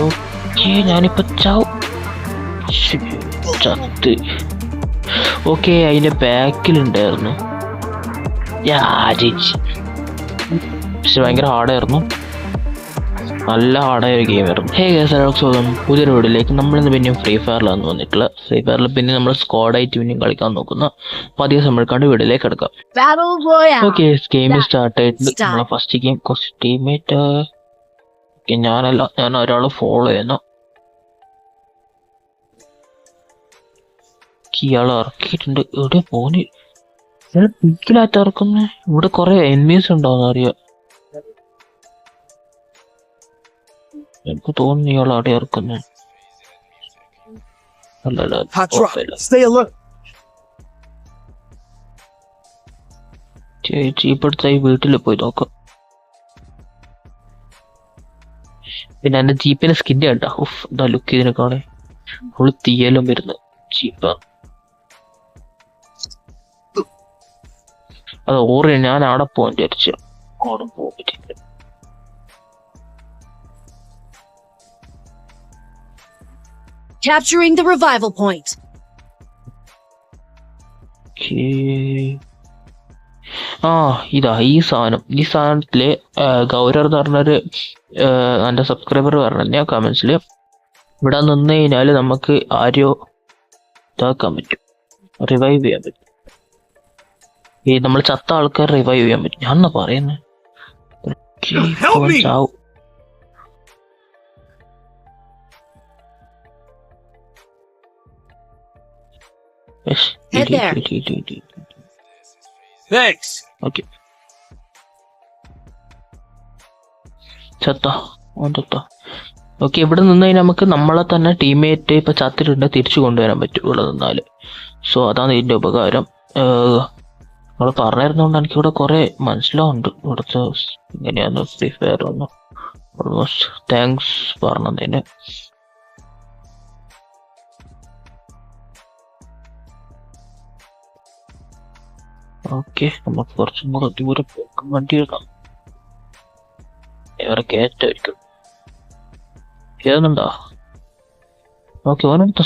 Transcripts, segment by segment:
Okay ഞാനിപ്പോ ചത്ത്. Okay അതിന്റെ ബാക്കിലുണ്ടായിരുന്നു. പക്ഷെ ഭയങ്കര ഹാർഡായിരുന്നു, നല്ല ഹാർഡായ ഒരു ഗെയിമായിരുന്നു. ഹേ ഗൈസ്, എല്ലാവർക്കും സ്വാഗതം പുതിയൊരു വീഡിയോയിലേക്ക്. നമ്മളിന്ന് പിന്നെയും ഫ്രീ ഫയറിലാണ് വന്നിട്ടുള്ളത്. ഫ്രീ ഫയറിൽ പിന്നെ നമ്മൾ സ്ക്വാഡായിട്ട് പിന്നെയും കളിക്കാൻ നോക്കുന്ന. അപ്പോൾ അധികം സമയക്കാണ്ട് വീഡിയോയിലേക്ക് എടുക്കാം. ഓക്കെ, ഗെയിം സ്റ്റാർട്ട് ആയിട്ട് നമ്മളെ ഫസ്റ്റ് ഗെയിം കുറച്ച് ടീമേറ്റ് ഞാനല്ല, ഞാൻ ഒരാൾ ഫോളോ ചെയ്യുന്നു. ഇയാൾ ഇറക്കിയിട്ടുണ്ട്. എവിടെ പോന് ഇയാൾ പീക്കിലായിട്ട് ഇറക്കുന്ന. ഇവിടെ കുറെ എനിമീസ് ഉണ്ടാവുന്ന അറിയാം. എനിക്ക് തോന്നുന്നു ഇയാൾ അവിടെ ഇറക്കുന്നു. ചേച്ചി ഇപ്പോഴത്തെ ഈ വീട്ടിൽ പോയി നോക്കാം. പിന്നെ എന്റെ ജീപ്പിന്റെ സ്കിന്റെ കണ്ട. എന്താ ലുക്ക് ഇതിനെ കാണേ. അവള് തീയെല്ലാം വരുന്നു ജീപ്പാ. അത് ഓറി ഞാൻ അവിടെ പോകാൻ വിചാരിച്ചു. അവിടെ പോകാൻ പറ്റില്ല. Capturing the revival point. ഇതാ ഈ സാധനത്തില് ഗൗരവ് എന്ന് പറഞ്ഞൊരു എന്റെ സബ്സ്ക്രൈബർ പറഞ്ഞ കമന്റ്സില് ഇവിടെ നിന്ന് കഴിഞ്ഞാല് നമുക്ക് ആരോ ഇതാക്കാൻ പറ്റും, റിവൈവ് ചെയ്യാൻ പറ്റും. ഈ നമ്മൾ ചത്ത ആൾക്കാർ റിവൈവ് ചെയ്യാൻ പറ്റും. ഞാൻ എന്നാ പറയുന്നത്. ഓക്കെ, ഇവിടെ നിന്ന് കഴിഞ്ഞാൽ നമുക്ക് നമ്മളെ തന്നെ ടീമേറ്റ് ഇപ്പൊ ചത്തിട്ടുണ്ട് തിരിച്ചു കൊണ്ടുവരാൻ പറ്റും ഇവിടെ നിന്നാല്. സോ അതാണ് ഇതിന്റെ ഉപകാരം. നിങ്ങൾ പറഞ്ഞിരുന്നോണ്ട് എനിക്ക് ഇവിടെ കുറെ മനസ്സിലാവുന്നുണ്ട് ഇവിടുത്തെ ഇങ്ങനെയാന്ന് ഫ്രീ ഫയർ ഒന്ന്. ഓൾമോസ്റ്റ് താങ്ക്സ് പറഞ്ഞതിന്. ഓക്കെ, നമുക്ക് കുറച്ചും കൂടെ ദൂരെ പോകാൻ വണ്ടി എടുക്കാം. വേറെ കയറ്റായിരിക്കും. കേറുന്നുണ്ടോ? ഓക്കെ, ഓനെടുത്ത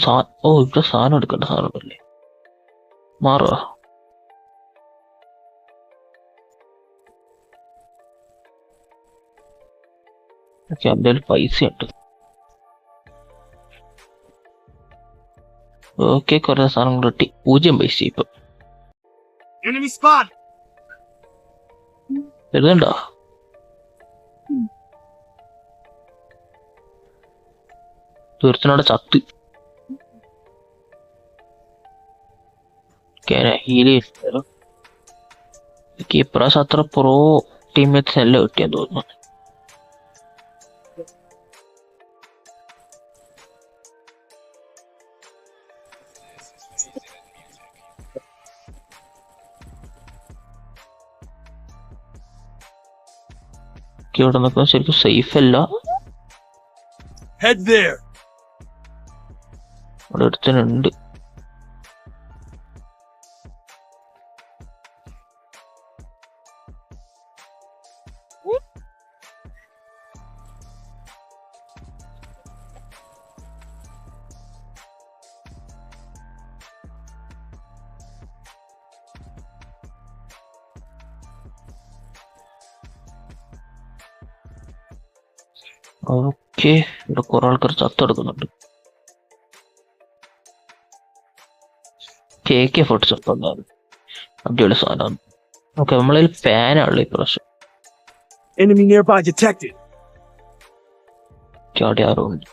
ഇവിടെ സാധനം എടുക്കേണ്ട സാധനമല്ലേ. മാറുക. ഓക്കെ, എൻ്റെ പൈസ ഉണ്ട്. ഓക്കെ, കുറെ സാധനം കിട്ടി. 0 പൈസ ഇപ്പൊ എഴുതണ്ടോ? തീർച്ചയായിട്ടും ചത്ത്. ഇപ്രാവശ്യം അത്ര പ്രോ ടീംമേറ്റ്സ് എല്ലാം കിട്ടിയെന്ന് തോന്നുന്നു. ഇവിടെ നിൽക്കാൻ ശരിക്കും സേഫ് അല്ല. അവിടെ ഒരുത്തനുണ്ട്. ഓക്കെ, ഇവിടെ കുറെ ആൾക്കാർ ചത്തെടുക്കുന്നുണ്ട്. AK-47 അടിപൊളി സാധനമാണ്. ഓക്കെ, നമ്മളതിൽ ഫാനാണല്ലോ ഇപ്രാവശ്യം. ചാടിയാറുണ്ട്.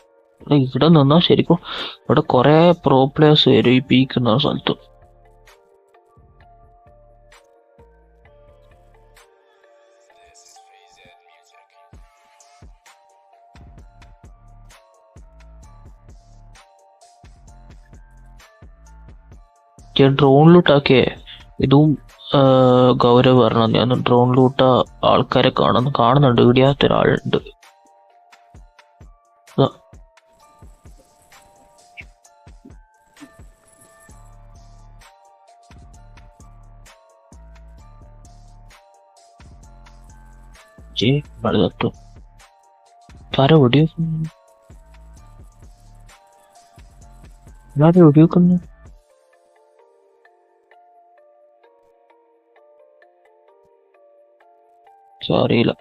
ഇവിടെ നിന്നാ ശരിക്കും ഇവിടെ കുറെ പ്രോ പ്ലേയേഴ്സ് വരും ഈ പീക്കുന്ന സ്ഥലത്ത്. ഡ്രോൺ ലൂട്ടാക്കിയേ ഇതും ഗൗരവ് പറഞ്ഞത്. ഞാൻ ഡ്രോൺ ലൂട്ട ആൾക്കാരെ കാണുന്നുണ്ട്. ഇടിയാത്ത ഒരാളുണ്ട്. അടുത്തു ആരാ വെടിവെക്കുന്നു? ആരാ വെടിവെക്കുന്നു? അറിയില്ല.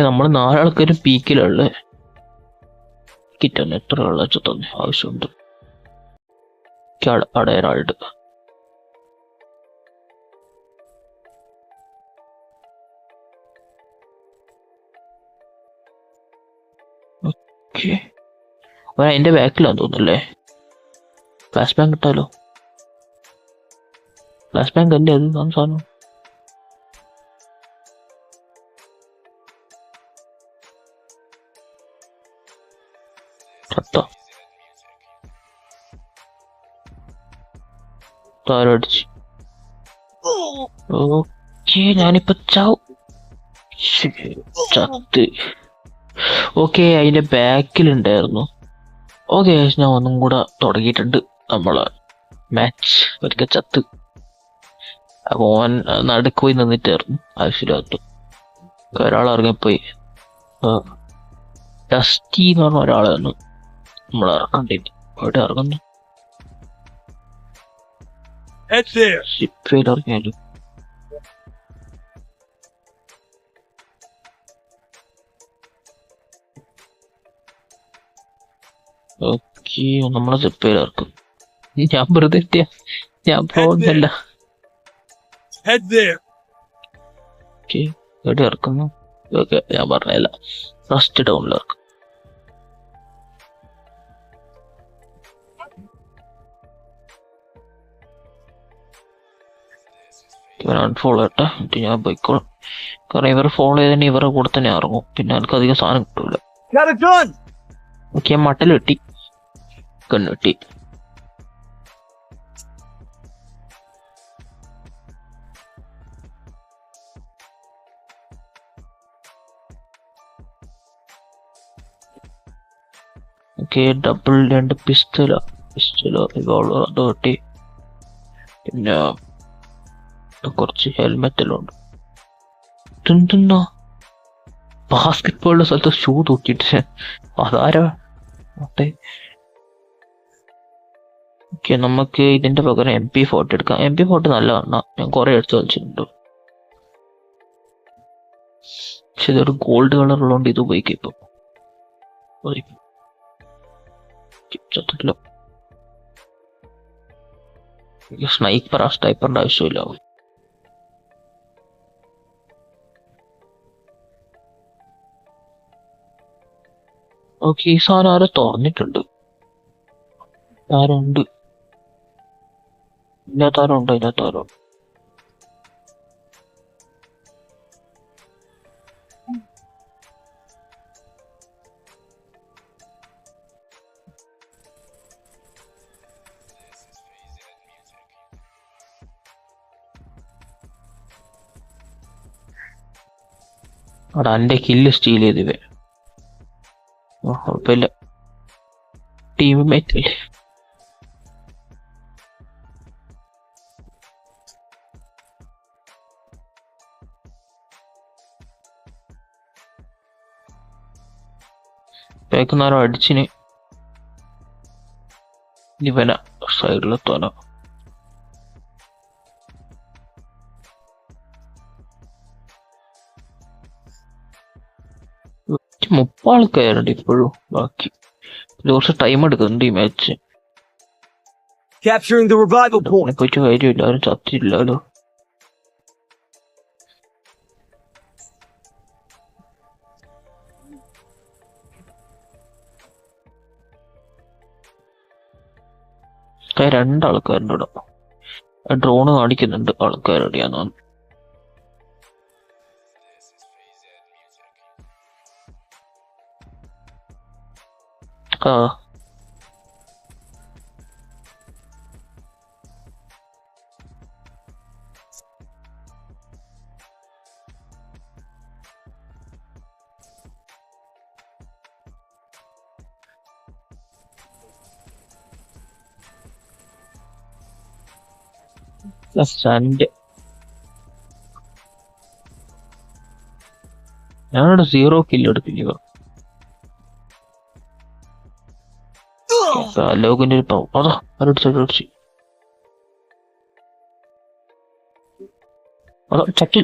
നമ്മള് 4 ആൾക്കാരും പീക്കിലുള്ളേ. കിറ്റാൻ എത്ര വെള്ളം തന്നെ ആവശ്യമുണ്ട്. അടയാളുണ്ട്. അവൻ അതിന്റെ ബാക്കിലാന്ന് തോന്നുന്നല്ലേ. ഫ്ലാഷ് ബാങ്ക് കിട്ടാലോ. ഫ്ലാഷ് ബാങ്ക് അല്ലേ അത് സാധനം. താരടിച്ച്. ഓക്കെ ഞാനിപ്പോ ചത്ത്. ഓക്കെ അതിന്റെ ബാക്കിലുണ്ടായിരുന്നു. ഓക്കെ ഞാൻ ഒന്നും കൂടെ തുടങ്ങിയിട്ടുണ്ട് നമ്മളെ മാച്ച്. ഒരിക്കൽ ചത്ത്. അപ്പൊ ഓൻ നടുക്ക് പോയി നിന്നിട്ടായിരുന്നു ആവശ്യമില്ലാത്ത. ഒരാൾ ഇറങ്ങിപ്പോയി. ഡസ്റ്റി എന്ന് പറഞ്ഞ ഒരാളായിരുന്നു നമ്മൾ ഇറക്കണ്ടിട്ട്. അവിടെ ഇറങ്ങുന്നു. ഷിപ്പിൽ ഇറങ്ങിയാലും ഓക്കെ നമ്മളെ ഷിപ്പിൽ ഇറക്കും. ഞാൻ വെറുതെ എത്തിയ ഞാൻ പോകുന്നില്ല. എവിടെ ഇറക്കുന്നു? ഓക്കെ ഞാൻ പറഞ്ഞല്ല. ഫസ്റ്റ് ടൗണിൽ ഇറക്കും. ഇവൻ അൺഫോളോ ചെയ്യട്ടെ. എന്നിട്ട് ഞാൻ പോയിക്കോളും. കാരണം ഇവർ ഫോളോ ചെയ്തന്നെ ഇവരുടെ കൂടെ തന്നെ ഇറങ്ങും. പിന്നെ എനിക്ക് അധികം സാധനം കിട്ടൂല. ഓക്കെ മട്ടൽ വെട്ടി. കണ്ണ് വെട്ടി. ഓക്കെ ഡബിൾ 2 പിസ്റ്റലോ റിവോൾവർ അത് വെട്ടി. പിന്നെ കുറച്ച് ഹെൽമെറ്റ് എല്ലാം ഉണ്ട്. എന്തെന്നാ ബാസ്കറ്റ് ബോളിന്റെ സ്ഥലത്ത് ഷൂ തൂക്കിയിട്ട് അതാരാ? ഓക്കെ നമുക്ക് ഇതിന്റെ പകരം MP40 എടുക്കാം. MP40 നല്ലതാണ്. ഞാൻ കുറെ എടുത്ത് കളിച്ചിട്ടുണ്ട്. പക്ഷെ ഇതൊരു ഗോൾഡ് കളർ ഉള്ളതുകൊണ്ട് ഇത് ഉപയോഗിക്കും. ഇപ്പൊ സ്നൈപ്പറിന്റെ ആവശ്യമില്ല. ഓക്കെ ഈ സാധനം ആരോ തുറന്നിട്ടുണ്ട്. ആരുണ്ട്? ഇല്ലാത്താരുണ്ടോ? ഇല്ലാത്താരോ? അവിടെ എന്റെ കില്ല് സ്റ്റീൽ ചെയ്തിവേ. കുഴപ്പമില്ല. ടീംമേറ്റ് അല്ലേ. പേക്കുന്നാരോ അടിച്ചിന്. ഇവന സൈഡിലെത്താനോ? മുപ്പാൾക്കാരുണ്ട് ഇപ്പോഴും ബാക്കി. കുറച്ച് ടൈം എടുക്കുന്നുണ്ട് ഈ മാച്ച്. പോയിട്ട് കാര്യമില്ല. ആരും ചത്തില്ലല്ലോ. രണ്ടാൾക്കാരുണ്ട് ഇവിടെ. ഡ്രോണ് കാണിക്കുന്നുണ്ട് ആൾക്കാരെവിടെയാന്ന്. ആ സൺഡേ ഞാനവിടെ 0 കില്ല് എടുക്കില്ല. ലോകിന്റെ ഒരു പാവം അതാ അടിച്ചു അതാ ചക്കി.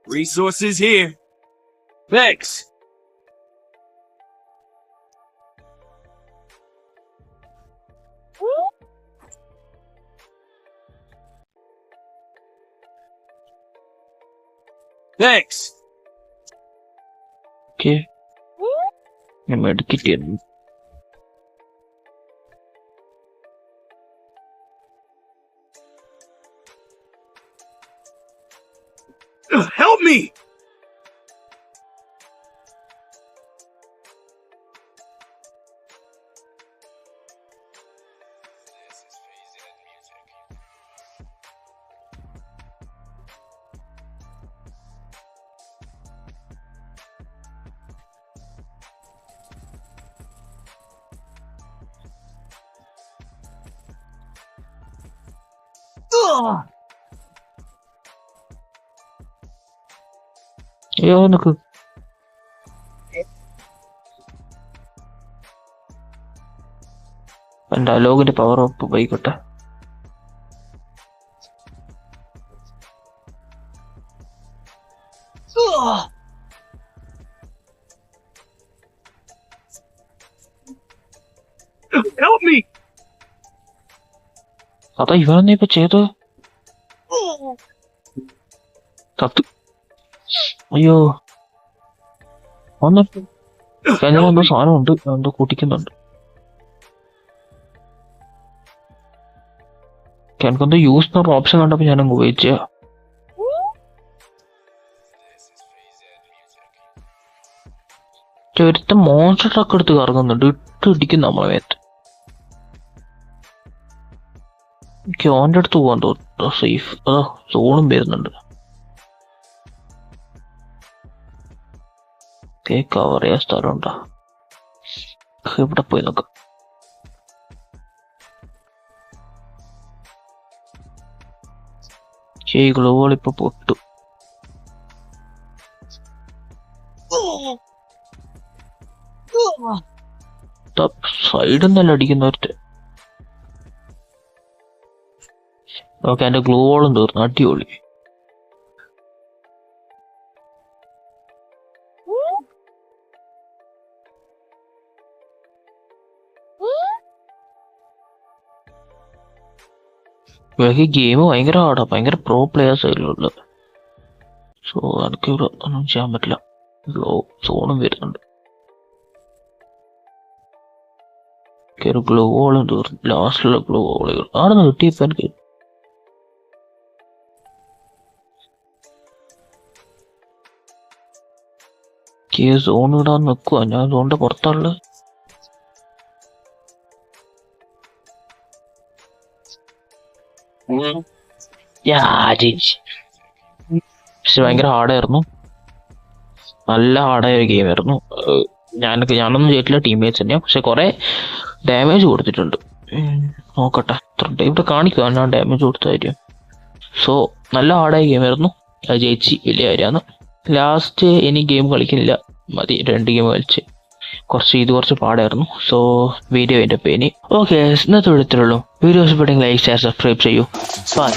Resources here. Thanks. Thanks. Okay ഞാൻ മെഡിക്കറ്റ് ചെയ്യുന്നു. Help me. അയ്യോ നിനക്ക് എന്റെ അലോകിന്റെ പവർ ഓഫ് പോയിക്കോട്ടെ. Help me. അതാ ഇവനെന്നെ ഇപ്പൊ ചെയ്ത് ചത്തു. അയ്യോ ഒന്ന് എന്തോ സാധനം ഉണ്ട്, എന്തോ കൂട്ടിക്കുന്നുണ്ട്. എനിക്കെന്തോ യൂസ് എന്നൊരു ഓപ്ഷൻ കണ്ടപ്പോ ഞാനങ്ങ് ഉപയോഗിച്ച. ഒരുത്ത മോൺസ്റ്റർ ട്രക്ക് എടുത്ത് കറങ്ങുന്നുണ്ട്, ഇട്ട് ഇടിക്കും നമ്മളെ മേത്ത്. എനിക്ക് ഓൻ്റെ അടുത്ത് പോകാൻ തോന്നുന്നു സേഫ്. അതാ സോണും വരുന്നുണ്ട്. കവർ ചെയ്യാൻ സ്ഥലമുണ്ടോ? ഇവിടെ പോയി നോക്കാം. ഗ്ലോബൾ ഇപ്പൊ പൊട്ടു. സൈഡിൽ നിന്നല്ല അടിക്കുന്നവർക്ക്. ഓക്കെ എന്റെ ഗ്ലോബളും തീർന്നു, അടിപൊളി. ഗെയിം ഭയങ്കര ഹാർഡാ, ഭയങ്കര പ്രോ പ്ലേയേഴ്സ് അതിലുള്ളത്. സോ എനിക്ക് ഇവിടെ ഒന്നും ചെയ്യാൻ പറ്റില്ല. സോണും വരുന്നുണ്ട്. ഒരു ഗ്ലോ വോളും തീർന്നു, ലാസ്റ്റിലുള്ള ഗ്ലോ വോളുകൾ ആണെന്ന് കിട്ടിയപ്പോ എനിക്ക്. സോൺ ഇടാൻ നിൽക്കുക, ഞാൻ സോണിന്റെ പുറത്തുള്ള. പക്ഷെ ഭയങ്കര ഹാർഡായിരുന്നു, നല്ല ഹാർഡായ ഒരു ഗെയിം ആയിരുന്നു. ഞാനൊന്നും ചെയ്തിട്ടില്ല, ടീംമേറ്റ്സ് തന്നെയാണ്. പക്ഷെ കുറെ ഡാമേജ് കൊടുത്തിട്ടുണ്ട്. നോക്കട്ടെ ഇവിടെ കാണിക്കുക ഞാൻ ഡാമേജ് കൊടുത്തായിരിക്കും. സോ നല്ല ഹാർഡായ ഗെയിമായിരുന്നു, അത് ജയിച്ച് വലിയ കാര്യമാണ്. ലാസ്റ്റ് ഇനി ഗെയിം കളിക്കുന്നില്ല, മതി 2 ഗെയിം കളിച്ച്. കുറച്ച് പാടായിരുന്നു. സോ വീഡിയോ എൻ്റെ പേനി. ഓക്കെ ഇന്നത്തെ വിധത്തിലുള്ളൂ. വീഡിയോസ് ഇഷ്ടപ്പെട്ടെങ്കിൽ ലൈക്ക് ഷെയർ സബ്സ്ക്രൈബ് ചെയ്യൂ. ബൈ.